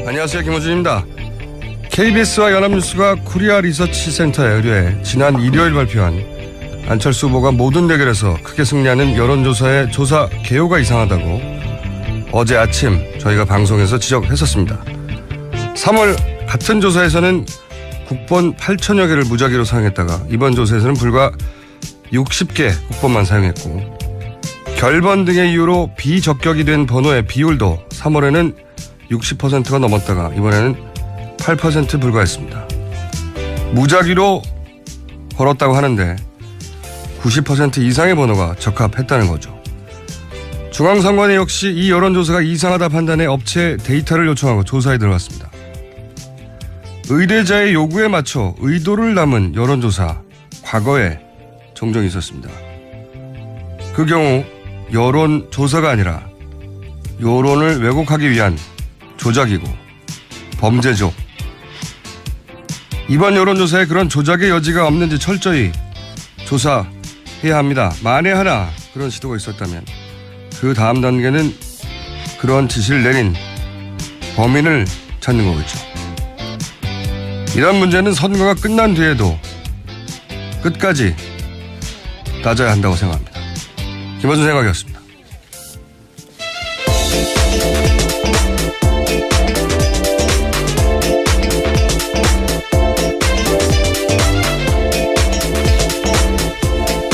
안녕하세요. 김호준입니다. KBS와 연합뉴스가 코리아 리서치 센터에 의뢰해 지난 일요일 발표한 안철수 후보가 모든 대결에서 크게 승리하는 여론조사의 조사 개요가 이상하다고 어제 아침 저희가 방송에서 지적했었습니다. 3월 같은 조사에서는 국번 8천여 개를 무작위로 사용했다가 이번 조사에서는 불과 60개 국번만 사용했고 결번 등의 이유로 비적격이 된 번호의 비율도 3월에는 60%가 넘었다가 이번에는 8% 불과했습니다. 무작위로 걸었다고 하는데 90% 이상의 번호가 적합했다는 거죠. 중앙선관위 역시 이 여론조사가 이상하다 판단해 업체 데이터를 요청하고 조사에 들어갔습니다. 의뢰자의 요구에 맞춰 의도를 담은 여론조사 과거에 종종 있었습니다. 그 경우 여론조사가 아니라 여론을 왜곡하기 위한 조작이고 범죄죠. 이번 여론조사에 그런 조작의 여지가 없는지 철저히 조사해야 합니다. 만에 하나 그런 시도가 있었다면 그 다음 단계는 그런 지시를 내린 범인을 찾는 거겠죠. 이런 문제는 선거가 끝난 뒤에도 끝까지 따져야 한다고 생각합니다. 김어준 생각이었습니다.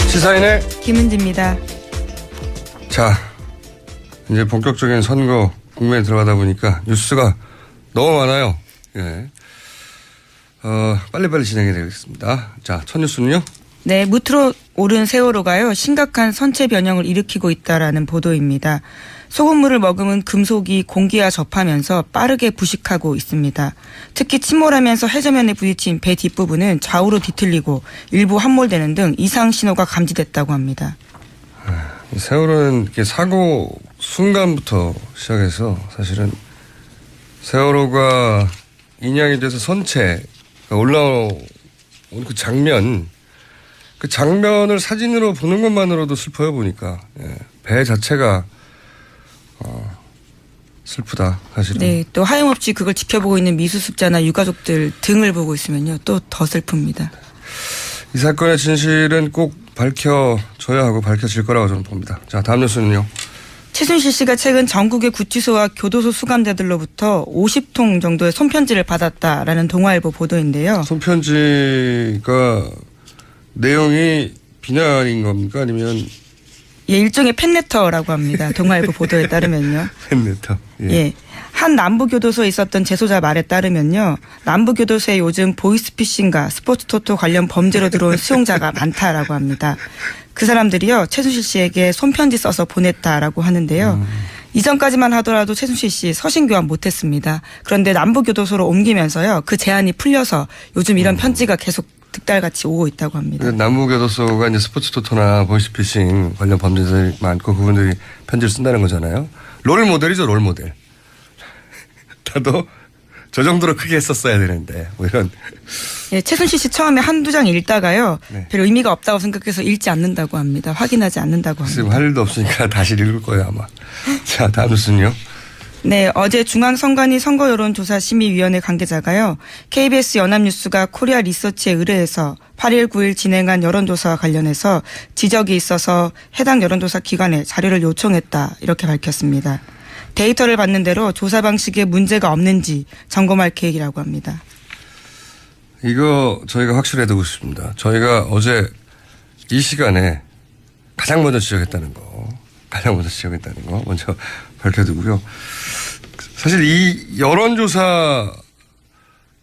시사인의 김은지입니다. 자, 이제 본격적인 선거 국면에 들어가다 보니까 뉴스가 너무 많아요. 예. 빨리빨리 진행해야 되겠습니다. 자, 첫 뉴스는요? 네, 무트로 오른 세월호가요, 심각한 선체 변형을 일으키고 있다라는 보도입니다. 소금물을 머금은 금속이 공기와 접하면서 빠르게 부식하고 있습니다. 특히 침몰하면서 해저면에 부딪힌 배 뒷부분은 좌우로 뒤틀리고 일부 함몰되는 등 이상 신호가 감지됐다고 합니다. 세월호는 이렇게 사고 순간부터 시작해서 사실은 세월호가 인양이 돼서 선체가 올라온 그 장면을 사진으로 보는 것만으로도 슬퍼요, 보니까. 예. 배 자체가 슬프다, 사실은. 네, 또 하염없이 그걸 지켜보고 있는 미수습자나 유가족들 등을 보고 있으면요, 또 더 슬픕니다. 이 사건의 진실은 꼭 밝혀져야 하고 밝혀질 거라고 저는 봅니다. 자, 다음 뉴스는요. 최순실 씨가 최근 전국의 구치소와 교도소 수감자들로부터 50통 정도의 손편지를 받았다라는 동아일보 보도인데요. 손편지가 내용이 비난인 겁니까? 아니면? 예, 일종의 팬레터라고 합니다. 동아일보 보도에 따르면요. 팬레터. 예. 예. 한 남부교도소에 있었던 재소자 말에 따르면요. 남부교도소에 요즘 보이스피싱과 스포츠토토 관련 범죄로 들어온 수용자가 많다라고 합니다. 그 사람들이요, 최순실 씨에게 손편지 써서 보냈다라고 하는데요. 이전까지만 하더라도 최순실 씨 서신 교환 못했습니다. 그런데 남부교도소로 옮기면서요, 그 제한이 풀려서 요즘 이런 편지가 계속 득달같이 오고 있다고 합니다. 남부교도소가 이제 스포츠토토나 보이스피싱 관련 범죄들이 많고 그분들이 편지를 쓴다는 거잖아요. 롤 모델이죠, 롤 모델. 나도 저 정도로 크게 했었어야 되는데 뭐 이런. 예, 최순실 씨 처음에 한두 장 읽다가요. 네. 별 의미가 없다고 생각해서 읽지 않는다고 합니다. 확인하지 않는다고 합니다. 지금 할 일도 없으니까 다시 읽을 거예요 아마. 자, 다음 뉴스는요. 네, 어제 중앙선관위 선거여론조사심의위원회 관계자가요, KBS 연합뉴스가 코리아 리서치에 의뢰해서 8일 9일 진행한 여론조사와 관련해서 지적이 있어서 해당 여론조사 기관에 자료를 요청했다, 이렇게 밝혔습니다. 데이터를 받는 대로 조사 방식에 문제가 없는지 점검할 계획이라고 합니다. 이거 저희가 확실해 두고 싶습니다. 저희가 어제 이 시간에 가장 먼저 지적했다는 거 먼저 밝혀두고요. 사실 이 여론조사,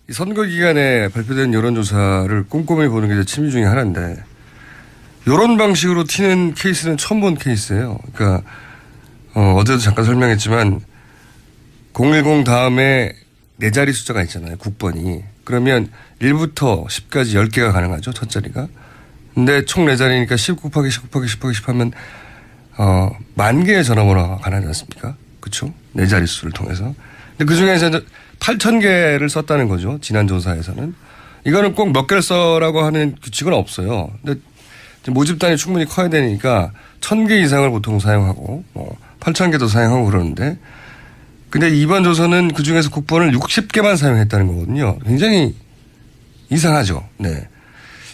이 선거 기간에 발표된 여론조사를 꼼꼼히 보는 게 제 취미 중에 하나인데, 이런 방식으로 튀는 케이스는 처음 본 케이스예요. 그러니까 어제도 잠깐 설명했지만 010 다음에 4자리 숫자가 있잖아요. 국번이. 그러면 1부터 10까지 10개가 가능하죠. 첫 자리가. 근데 총 4자리니까 10 곱하기 10 곱하기 10 곱하기 10 하면 10,000개의 전화번호가 가능하지 않습니까? 그렇죠? 4자리 수를 통해서. 근데 그중에서 8,000개를 썼다는 거죠. 지난 조사에서는. 이거는 꼭 몇 개를 써라고 하는 규칙은 없어요. 근데 모집단이 충분히 커야 되니까 1,000개 이상을 보통 사용하고 8,000개도 사용하고 그러는데 근데 이번 조서는 그중에서 국번을 60개만 사용했다는 거거든요. 굉장히 이상하죠. 네.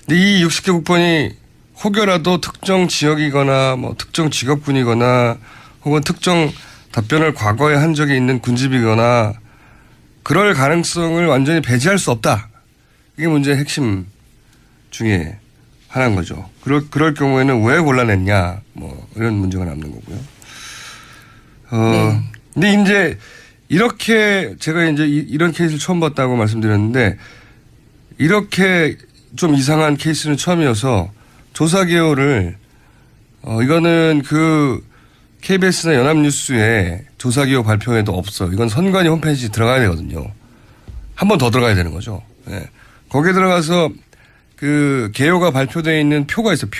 근데 이 60개 국번이 혹여라도 특정 지역이거나 뭐 특정 직업군이거나 혹은 특정 답변을 과거에 한 적이 있는 군집이거나 그럴 가능성을 완전히 배제할 수 없다. 이게 문제의 핵심 중에 하나인 거죠. 그럴 경우에는 왜 골라냈냐 뭐 이런 문제가 남는 거고요. 네. 근데 이제 이렇게 제가 이제 이런 케이스를 처음 봤다고 말씀드렸는데 이렇게 좀 이상한 케이스는 처음이어서 조사 개요를 이거는 그 KBS나 연합뉴스에 조사 개요 발표에도 없어. 이건 선관위 홈페이지 들어가야 되거든요. 한 번 더 들어가야 되는 거죠. 네. 거기에 들어가서 그 개요가 발표되어 있는 표가 있어요.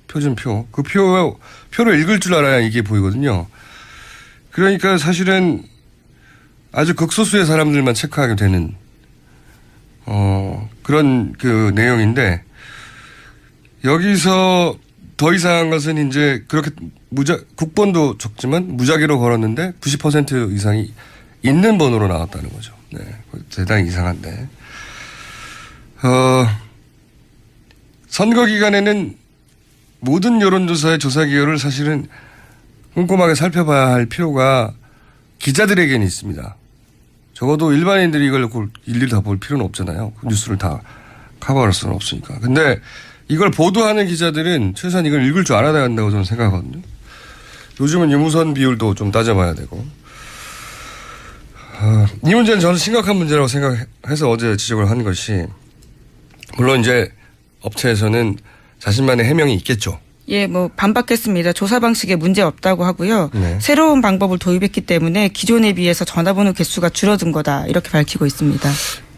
표준표. 그 표를 읽을 줄 알아야 이게 보이거든요. 그러니까 사실은 아주 극소수의 사람들만 체크하게 되는 그런 그 내용인데 여기서 더 이상한 것은 이제 그렇게 국번도 적지만 무작위로 걸었는데 90% 이상이 있는 번호로 나왔다는 거죠. 네. 대단히 이상한데. 선거 기간에는 모든 여론조사의 조사 기여를 사실은 꼼꼼하게 살펴봐야 할 필요가 기자들에게는 있습니다. 적어도 일반인들이 이걸 일일이 다 볼 필요는 없잖아요. 뉴스를 다 커버할 수는 없으니까. 근데 이걸 보도하는 기자들은 최소한 이걸 읽을 줄 알아야 한다고 저는 생각하거든요. 요즘은 유무선 비율도 좀 따져봐야 되고. 이 문제는 저는 심각한 문제라고 생각해서 어제 지적을 한 것이 물론 이제 업체에서는 자신만의 해명이 있겠죠. 예, 뭐 반박했습니다. 조사 방식에 문제 없다고 하고요. 네. 새로운 방법을 도입했기 때문에 기존에 비해서 전화번호 개수가 줄어든 거다 이렇게 밝히고 있습니다.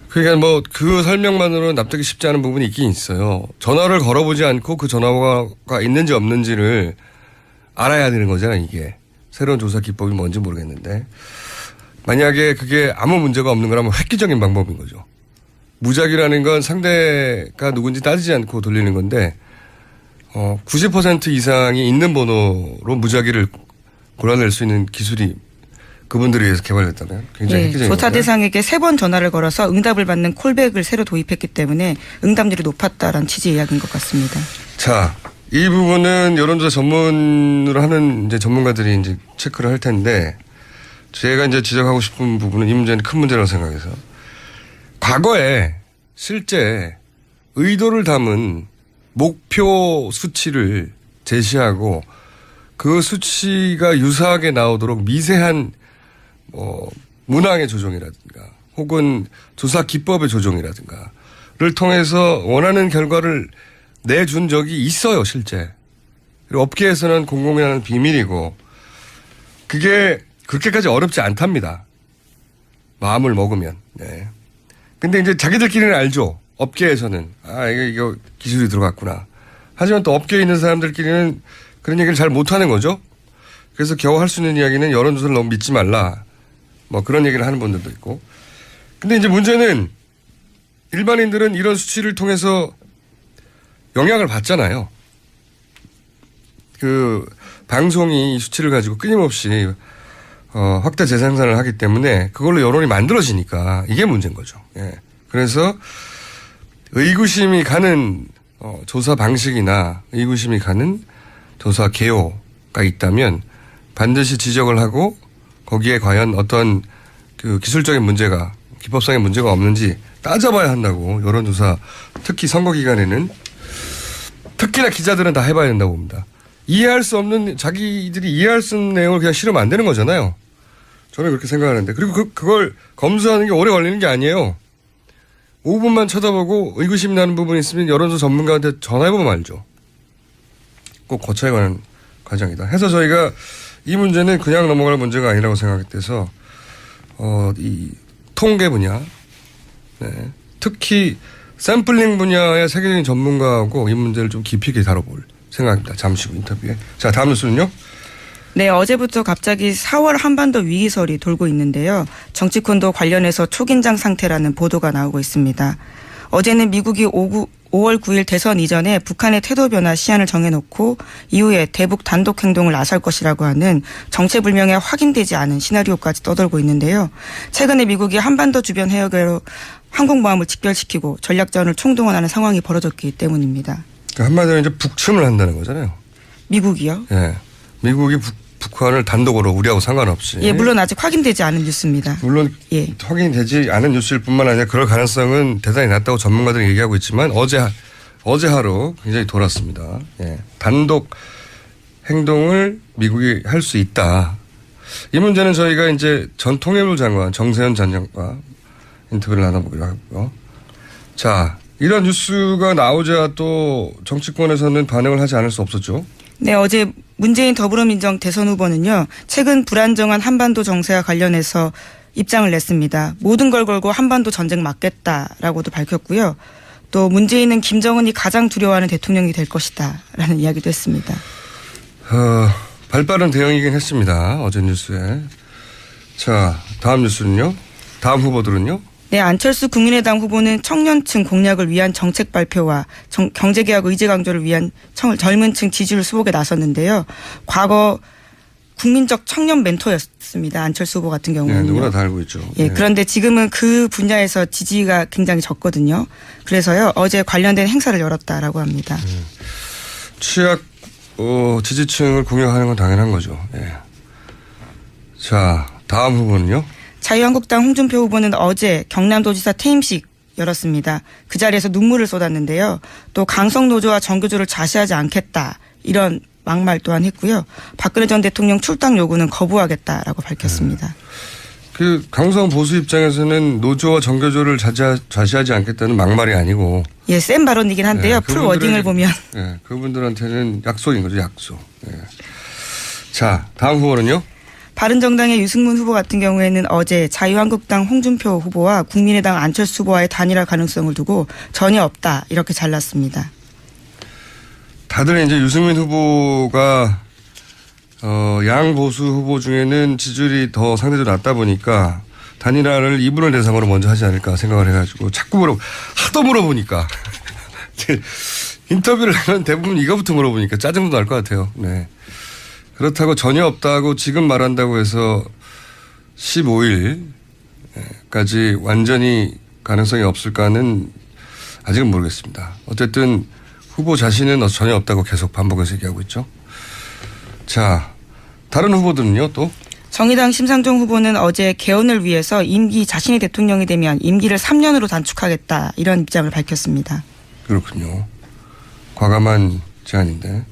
그러니까 뭐 그 설명만으로 납득이 쉽지 않은 부분이 있긴 있어요. 전화를 걸어보지 않고 그 전화가 있는지 없는지를 알아야 되는 거잖아요. 이게 새로운 조사 기법이 뭔지 모르겠는데 만약에 그게 아무 문제가 없는 거라면 획기적인 방법인 거죠. 무작위라는 건 상대가 누군지 따지지 않고 돌리는 건데 90% 이상이 있는 번호로 무작위를 골라낼 수 있는 기술이 그분들에 의해서 개발됐다면 굉장히 네, 획기적인 조사 거고요. 대상에게 3번 전화를 걸어서 응답을 받는 콜백을 새로 도입했기 때문에 응답률이 높았다라는 취지 이야기인 것 같습니다. 자, 이 부분은 여론조사 전문으로 하는 이제 전문가들이 이제 체크를 할 텐데 제가 이제 지적하고 싶은 부분은 이 문제는 큰 문제라고 생각해서 과거에 실제 의도를 담은 목표 수치를 제시하고 그 수치가 유사하게 나오도록 미세한 문항의 조정이라든가 혹은 조사 기법의 조정이라든가를 통해서 원하는 결과를 내준 적이 있어요, 실제. 그리고 업계에서는 공공연한 비밀이고 그게 그렇게까지 어렵지 않답니다. 마음을 먹으면. 네. 근데 이제 자기들끼리는 알죠. 업계에서는. 이거 기술이 들어갔구나. 하지만 또 업계에 있는 사람들끼리는 그런 얘기를 잘 못하는 거죠. 그래서 겨우 할 수 있는 이야기는 여론조사를 너무 믿지 말라. 뭐 그런 얘기를 하는 분들도 있고. 근데 이제 문제는 일반인들은 이런 수치를 통해서 영향을 받잖아요. 그 방송이 이 수치를 가지고 끊임없이 확대 재생산을 하기 때문에 그걸로 여론이 만들어지니까 이게 문제인 거죠. 예. 그래서 의구심이 가는 조사 방식이나 의구심이 가는 조사 개요가 있다면 반드시 지적을 하고 거기에 과연 어떤 그 기술적인 문제가 기법상의 문제가 없는지 따져봐야 한다고 여론조사 특히 선거 기간에는 특히나 기자들은 다 해봐야 된다고 봅니다. 이해할 수 없는 자기들이 이해할 수 없는 내용을 그냥 실으면 안 되는 거잖아요. 저는 그렇게 생각하는데 그리고 그걸 검수하는 게 오래 걸리는 게 아니에요. 5분만 쳐다보고 의구심이 나는 부분이 있으면 여론조사 전문가한테 전화해보면 알죠. 꼭 거쳐야 하는 과정이다. 해서 저희가 이 문제는 그냥 넘어갈 문제가 아니라고 생각돼서 이 통계 분야, 네. 특히 샘플링 분야의 세계적인 전문가하고 이 문제를 좀 깊이 있게 다뤄볼 생각입니다. 잠시 후 인터뷰에. 자, 다음 뉴스는요. 네, 어제부터 갑자기 4월 한반도 위기설이 돌고 있는데요. 정치권도 관련해서 초긴장 상태라는 보도가 나오고 있습니다. 어제는 미국이 5월 9일 대선 이전에 북한의 태도 변화 시한을 정해놓고 이후에 대북 단독 행동을 나설 것이라고 하는 정체불명의 확인되지 않은 시나리오까지 떠돌고 있는데요. 최근에 미국이 한반도 주변 해역으로 항공모함을 직결시키고 전략전을 총동원하는 상황이 벌어졌기 때문입니다. 그러니까 한마디로 이제 북침을 한다는 거잖아요. 미국이요? 예. 미국이 북한을 단독으로 우리하고 상관없이. 예, 물론 아직 확인되지 않은 뉴스입니다. 물론 예. 확인되지 않은 뉴스일 뿐만 아니라 그럴 가능성은 대단히 낮다고 전문가들이 얘기하고 있지만 어제 하루 굉장히 돌았습니다. 예. 단독 행동을 미국이 할 수 있다. 이 문제는 저희가 이제 전 통일부 장관 정세현 전 장관과 인터뷰를 나눠보기로 하고요. 자, 이런 뉴스가 나오자 또 정치권에서는 반응을 하지 않을 수 없었죠. 네, 어제 문재인 더불어민주당 대선 후보는요, 최근 불안정한 한반도 정세와 관련해서 입장을 냈습니다. 모든 걸 걸고 한반도 전쟁 막겠다라고도 밝혔고요. 또 문재인은 김정은이 가장 두려워하는 대통령이 될 것이다라는 이야기도 했습니다. 발빠른 대응이긴 했습니다. 어제 뉴스에. 자, 다음 뉴스는요? 다음 후보들은요? 네, 안철수 국민의당 후보는 청년층 공략을 위한 정책 발표와 경제개혁 의제 강조를 위한 젊은 층 지지율 수복에 나섰는데요. 과거 국민적 청년 멘토였습니다. 안철수 후보 같은 경우는. 네, 누구나 다 알고 있죠. 예, 네. 그런데 지금은 그 분야에서 지지가 굉장히 적거든요. 그래서요, 어제 관련된 행사를 열었다라고 합니다. 취약 지지층을 공략하는 건 당연한 거죠. 예. 자, 다음 후보는요? 자유한국당 홍준표 후보는 어제 경남도지사 퇴임식 열었습니다. 그 자리에서 눈물을 쏟았는데요. 또 강성노조와 정교조를 자시하지 않겠다, 이런 막말 또한 했고요. 박근혜 전 대통령 출당 요구는 거부하겠다라고 밝혔습니다. 그 강성 보수 입장에서는 노조와 정교조를 좌시하지 않겠다는 막말이 아니고. 예, 센 발언이긴 한데요. 예, 풀 워딩을 보면. 예, 그분들한테는 약속인 거죠, 약속. 예. 자, 다음 후보는요? 바른정당의 유승문 후보 같은 경우에는 어제 자유한국당 홍준표 후보와 국민의당 안철수 후보와의 단일화 가능성을 두고 전혀 없다, 이렇게 잘랐습니다. 다들 이제 유승민 후보가 양보수 후보 중에는 지지율이 더 상대적으로 낮다 보니까 단일화를 이분을 대상으로 먼저 하지 않을까 생각을 해가지고 자꾸 하도 물어보니까 인터뷰를 하면 대부분 이거부터 물어보니까 짜증도 날 것 같아요. 네. 그렇다고 전혀 없다고 지금 말한다고 해서 15일까지 완전히 가능성이 없을까는 아직은 모르겠습니다. 어쨌든 후보 자신은 전혀 없다고 계속 반복해서 얘기하고 있죠. 자, 다른 후보들은요, 또? 정의당 심상정 후보는 어제 개헌을 위해서 자신이 대통령이 되면 임기를 3년으로 단축하겠다, 이런 입장을 밝혔습니다. 그렇군요. 과감한 제안인데.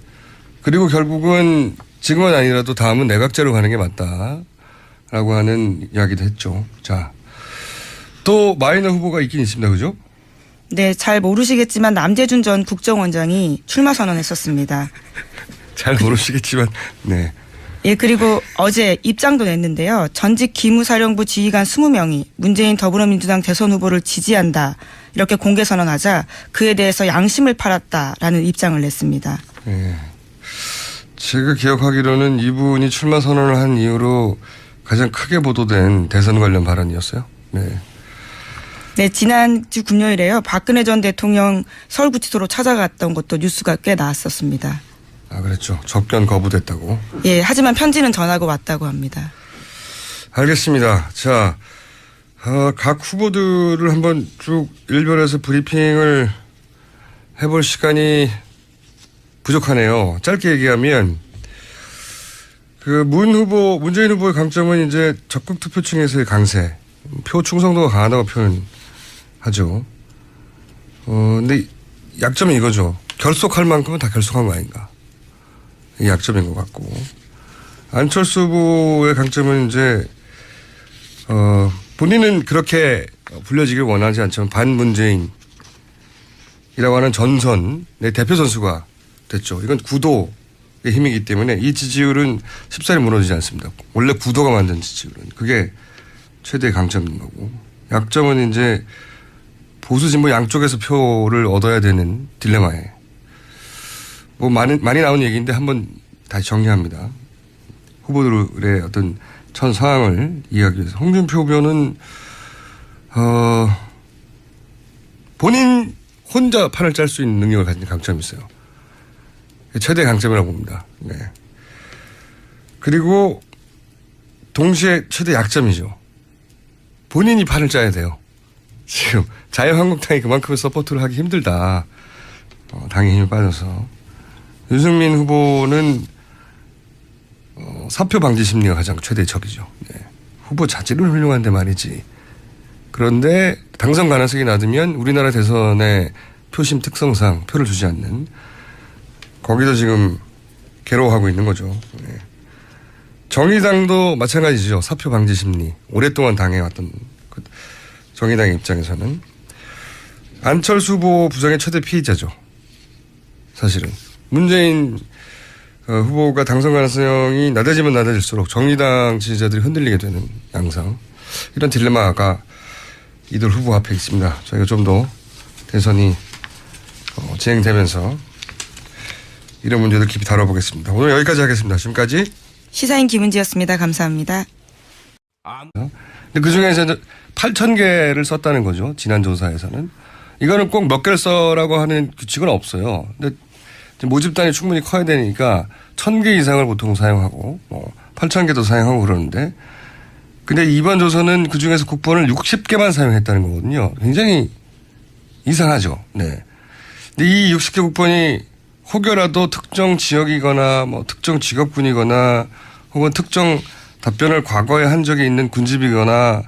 그리고 결국은 지금은 아니라도 다음은 내각제로 가는 게 맞다라고 하는 이야기도 했죠. 자, 또 마이너 후보가 있긴 있습니다. 그죠? 네, 잘 모르시겠지만 남재준 전 국정원장이 출마 선언했었습니다. 잘 모르시겠지만, 네. 예, 그리고 어제 입장도 냈는데요. 전직 기무사령부 지휘관 20명이 문재인 더불어민주당 대선 후보를 지지한다, 이렇게 공개 선언하자 그에 대해서 양심을 팔았다라는 입장을 냈습니다. 네. 제가 기억하기로는 이분이 출마 선언을 한 이후로 가장 크게 보도된 대선 관련 발언이었어요. 네. 네, 지난주 금요일에요. 박근혜 전 대통령 서울구치소로 찾아갔던 것도 뉴스가 꽤 나왔었습니다. 아, 그랬죠. 접견 거부됐다고. 예, 하지만 편지는 전하고 왔다고 합니다. 알겠습니다. 자, 각 후보들을 한번 쭉 일별해서 브리핑을 해볼 시간이 부족하네요. 짧게 얘기하면 문재인 후보의 강점은 이제 적극 투표층에서의 강세, 표 충성도가 강하다고 표현하죠. 근데 약점이 이거죠. 결속할 만큼은 다 결속한 거 아닌가. 이 약점인 것 같고. 안철수 후보의 강점은 이제 본인은 그렇게 불려지길 원하지 않지만 반문재인이라고 하는 전선의 대표 선수가 됐죠. 이건 구도의 힘이기 때문에 이 지지율은 쉽사리 무너지지 않습니다. 원래 구도가 만든 지지율은. 그게 최대의 강점인 거고. 약점은 이제 보수 진보 양쪽에서 표를 얻어야 되는 딜레마에. 뭐 많이 나온 얘기인데 한번 다시 정리합니다. 후보들의 어떤 전 상황을 이해하기 위해서. 홍준표 후보는 본인 혼자 판을 짤 수 있는 능력을 가진 강점이 있어요. 최대 강점이라고 봅니다. 네. 그리고 동시에 최대 약점이죠. 본인이 판을 짜야 돼요. 지금 자유한국당이 그만큼 서포트를 하기 힘들다. 당의 힘이 빠져서. 유승민 후보는 사표 방지 심리가 가장 최대의 적이죠. 네. 후보 자질은 훌륭한데 말이지. 그런데 당선 가능성이 낮으면 우리나라 대선의 표심 특성상 표를 주지 않는 거기서 지금 괴로워하고 있는 거죠. 네. 정의당도 마찬가지죠. 사표 방지 심리. 오랫동안 당해왔던 그 정의당의 입장에서는. 안철수 후보 부정의 최대 피의자죠. 사실은. 문재인 후보가 당선 가능성이 낮아지면 낮아질수록 정의당 지지자들이 흔들리게 되는 양상. 이런 딜레마가 이들 후보 앞에 있습니다. 저희가 좀 더 대선이 진행되면서 이런 문제들 깊이 다뤄보겠습니다. 오늘 여기까지 하겠습니다. 지금까지 시사인 김은지였습니다. 감사합니다. 근데 그중에서 8,000개를 썼다는 거죠. 지난 조사에서는. 이거는 꼭 몇 개를 써라고 하는 규칙은 없어요. 근데 모집단이 충분히 커야 되니까 1,000개 이상을 보통 사용하고 8,000개도 사용하고 그러는데 근데 이번 조사는 그중에서 국번을 60개만 사용했다는 거거든요. 굉장히 이상하죠. 네. 근데 이 60개 국번이 혹여라도 특정 지역이거나 특정 직업군이거나 혹은 특정 답변을 과거에 한 적이 있는 군집이거나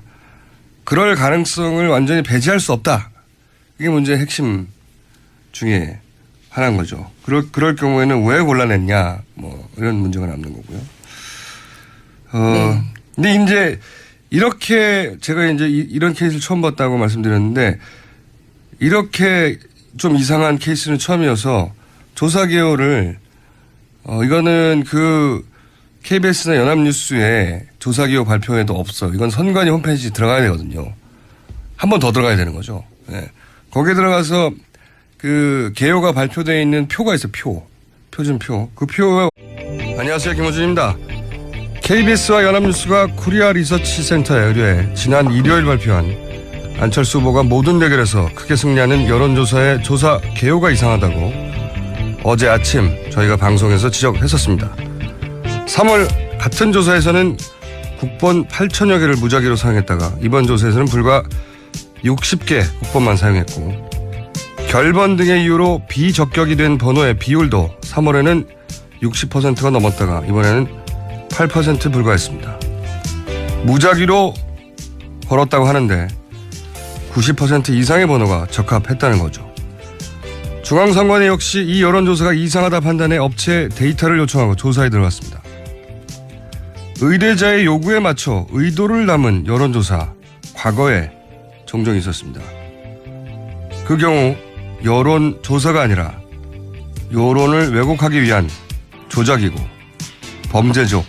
그럴 가능성을 완전히 배제할 수 없다. 이게 문제의 핵심 중에 하나인 거죠. 그럴 경우에는 왜 골라냈냐 이런 문제가 남는 거고요. 네. 근데 이제 이렇게 제가 이제 이런 케이스를 처음 봤다고 말씀드렸는데 이렇게 좀 이상한 케이스는 처음이어서 조사 개요를 이거는 그 KBS나 연합뉴스에 조사 개요 발표에도 없어. 이건 선관위 홈페이지 들어가야 되거든요. 한 번 더 들어가야 되는 거죠. 네. 거기에 들어가서 그 개요가 발표되어 있는 표가 있어요. 표준표. 그 표가 안녕하세요. 김호준입니다. KBS와 연합뉴스가 코리아 리서치 센터에 의뢰해 지난 일요일 발표한 안철수 후보가 모든 대결에서 크게 승리하는 여론조사의 조사 개요가 이상하다고 어제 아침 저희가 방송에서 지적했었습니다. 3월 같은 조사에서는 국번 8천여 개를 무작위로 사용했다가 이번 조사에서는 불과 60개 국번만 사용했고 결번 등의 이유로 비적격이 된 번호의 비율도 3월에는 60%가 넘었다가 이번에는 8% 불과했습니다. 무작위로 걸었다고 하는데 90% 이상의 번호가 적합했다는 거죠. 중앙선관위 역시 이 여론조사가 이상하다 판단해 업체에 데이터를 요청하고 조사에 들어갔습니다. 의뢰자의 요구에 맞춰 의도를 담은 여론조사 과거에 종종 있었습니다. 그 경우 여론조사가 아니라 여론을 왜곡하기 위한 조작이고 범죄죠.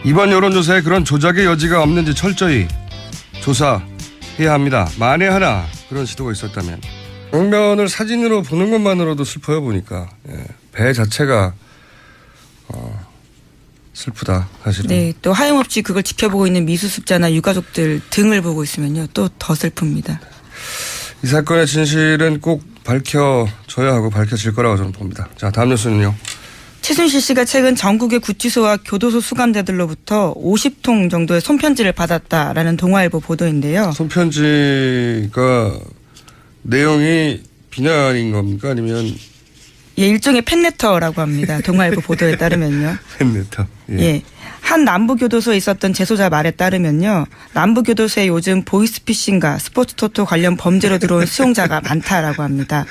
이번 여론조사에 그런 조작의 여지가 없는지 철저히 조사해야 합니다. 만에 하나 그런 시도가 있었다면. 정면을 사진으로 보는 것만으로도 슬퍼요 보니까. 배 자체가 슬프다 사실은. 네, 또 하염없이 그걸 지켜보고 있는 미수습자나 유가족들 등을 보고 있으면요 또 더 슬픕니다. 이 사건의 진실은 꼭 밝혀져야 하고 밝혀질 거라고 저는 봅니다. 자, 다음 뉴스는요. 최순실 씨가 최근 전국의 구치소와 교도소 수감자들로부터 50통 정도의 손편지를 받았다라는 동아일보 보도인데요. 손편지가 내용이 비난인 겁니까? 아니면? 예, 일종의 팬레터라고 합니다. 동아일보 보도에 따르면요. 팬레터. 예. 한 남부교도소에 있었던 재소자 말에 따르면요. 남부교도소에 요즘 보이스피싱과 스포츠토토 관련 범죄로 들어온 수용자가 많다라고 합니다.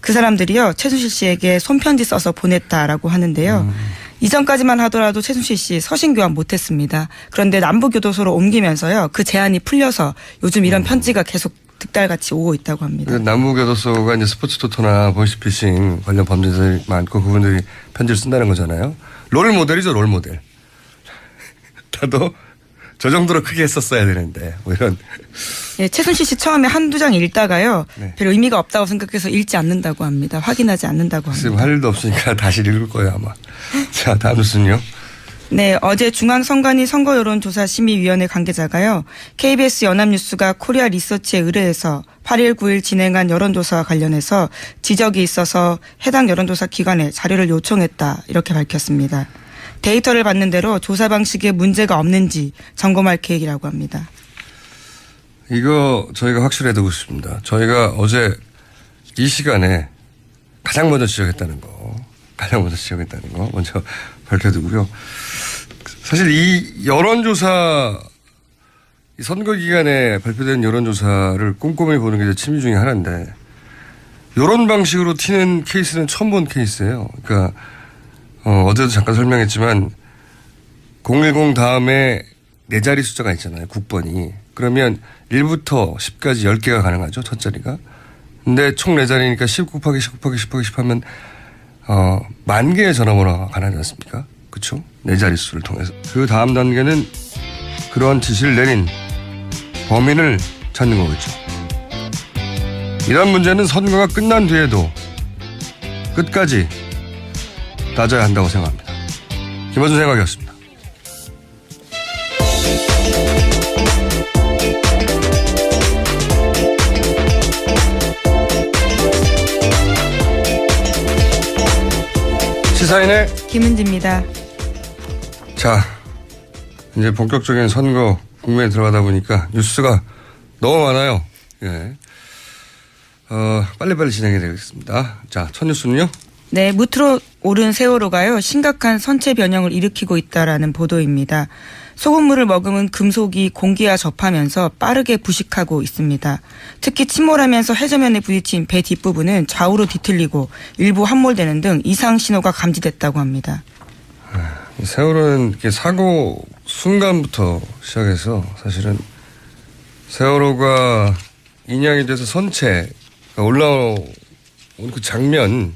그 사람들이요. 최순실 씨에게 손편지 써서 보냈다라고 하는데요. 이전까지만 하더라도 최순실 씨 서신 교환 못했습니다. 그런데 남부교도소로 옮기면서요. 그 제한이 풀려서 요즘 이런 편지가 계속 득달같이 오고 있다고 합니다. 남부교도소가 이제 스포츠토토나 보이스피싱 관련 범죄들이 많고 그분들이 편지를 쓴다는 거잖아요. 롤모델이죠, 롤모델. 나도 저 정도로 크게 했었어야 되는데 뭐 이런. 예, 최순실 씨 처음에 한두 장 읽다가요. 네. 별 의미가 없다고 생각해서 읽지 않는다고 합니다. 확인하지 않는다고 합니다. 지금 할 일도 없으니까 다시 읽을 거예요 아마. 자, 다음 뉴스는요. 네, 어제 중앙선관위 선거여론조사심의위원회 관계자가요. KBS 연합뉴스가 코리아 리서치에 의뢰해서 8일, 9일 진행한 여론조사와 관련해서 지적이 있어서 해당 여론조사 기관에 자료를 요청했다 이렇게 밝혔습니다. 데이터를 받는 대로 조사 방식에 문제가 없는지 점검할 계획이라고 합니다. 이거 저희가 확실해 두고 싶습니다. 저희가 어제 이 시간에 가장 먼저 지적했다는 거 먼저 밝혀두고요. 사실 이 여론조사, 이 선거 기간에 발표된 여론조사를 꼼꼼히 보는 게 취미 중에 하나인데 이런 방식으로 튀는 케이스는 처음 본 케이스예요. 그러니까 어제도 잠깐 설명했지만 010 다음에 네 자리 숫자가 있잖아요. 국번이. 그러면 1부터 10까지 10개가 가능하죠. 첫 자리가. 근데 총 4자리니까 10 곱하기 10 곱하기 10 곱하기 10 하면 10,000개의 전화번호가 가능하지 않습니까? 그렇죠? 4자리 수를 통해서. 그 다음 단계는 그런 지시를 내린 범인을 찾는 거겠죠. 이런 문제는 선거가 끝난 뒤에도 끝까지 따져야 한다고 생각합니다. 김어준 생각이었습니다. 시사인의 김은지입니다. 자, 이제 본격적인 선거 국면에 들어가다 보니까 뉴스가 너무 많아요. 예. 빨리빨리 진행해야 되겠습니다. 자, 첫 뉴스는요? 네, 무트로 오른 세월호가요, 심각한 선체 변형을 일으키고 있다라는 보도입니다. 소금물을 머금은 금속이 공기와 접하면서 빠르게 부식하고 있습니다. 특히 침몰하면서 해저면에 부딪힌 배 뒷부분은 좌우로 뒤틀리고 일부 함몰되는 등 이상 신호가 감지됐다고 합니다. 세월호는 이렇게 사고 순간부터 시작해서 사실은 세월호가 인양이 돼서 선체가 올라온 그 장면,